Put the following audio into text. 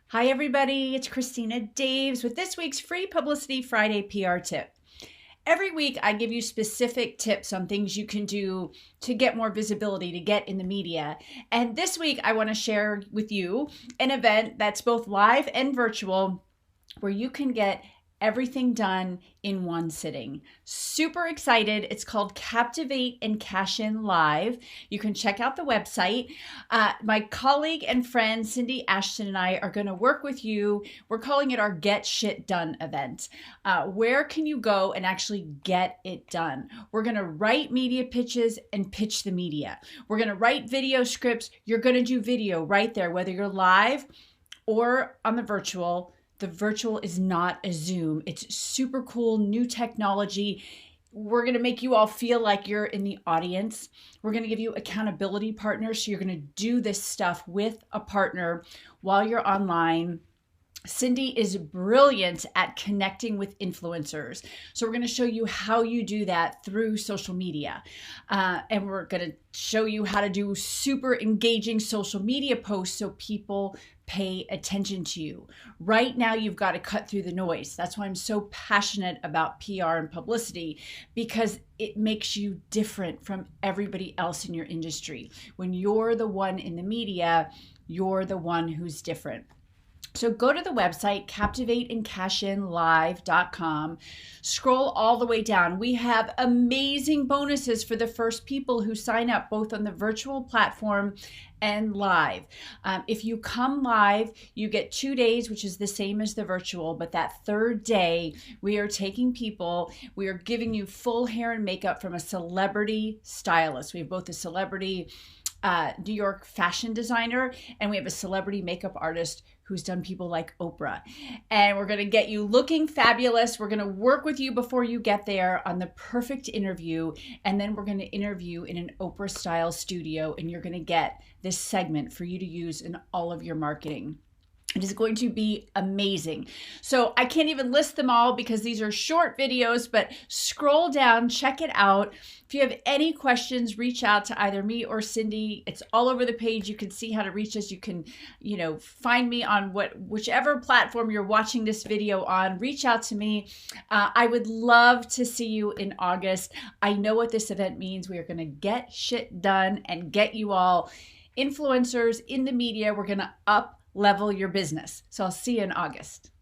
Hi, everybody. It's Christina Daves with this week's Free Publicity Friday PR tip. Every week, I give you specific tips on things you can do to get more visibility, to get in the media. And this week, I want to share with you an event that's both live and virtual where you can get everything done in one sitting. Super excited. It's called Captivate and Cash Live. You can check out the website. My colleague and friend Cindy Ashton and I are going to work with you. We're calling it our Get Shit Done event. Where can you go and actually get it done? We're going to write media pitches and pitch the media. We're going to write video scripts. You're going to do video right there, whether you're live or on the virtual. The virtual is not a Zoom. It's super cool, new technology. We're going to make you all feel like you're in the audience. We're going to give you accountability partners. So you're going to do this stuff with a partner while you're online. Cindy is brilliant at connecting with influencers. So we're going to show you how you do that through social media. And we're going to show you how to do super engaging social media posts so people pay attention to you. Right now, you've got to cut through the noise. That's why I'm so passionate about PR and publicity, because it makes you different from everybody else in your industry. When you're the one in the media, you're the one who's different. So go to the website, captivateandcashinlive.com. Scroll all the way down. We have amazing bonuses for the first people who sign up, both on the virtual platform and live. If you come live, you get 2 days, which is the same as the virtual, but that third day, we are taking people, we are giving you full hair and makeup from a celebrity stylist. We have both a celebrity New York fashion designer, and we have a celebrity makeup artist who's done people like Oprah. And we're going to get you looking fabulous. We're going to work with you before you get there on the perfect interview. And then we're going to interview in an Oprah style studio, and you're going to get this segment for you to use in all of your marketing. It is going to be amazing. So I can't even list them all because these are short videos, but scroll down, check it out. If you have any questions, reach out to either me or Cindy. It's all over the page. You can see how to reach us. You can, find me on whichever platform you're watching this video on. Reach out to me. I would love to see you in August. I know what this event means. We are going to get shit done and get you all influencers in the media. We're going to up level your business. So I'll see you in August.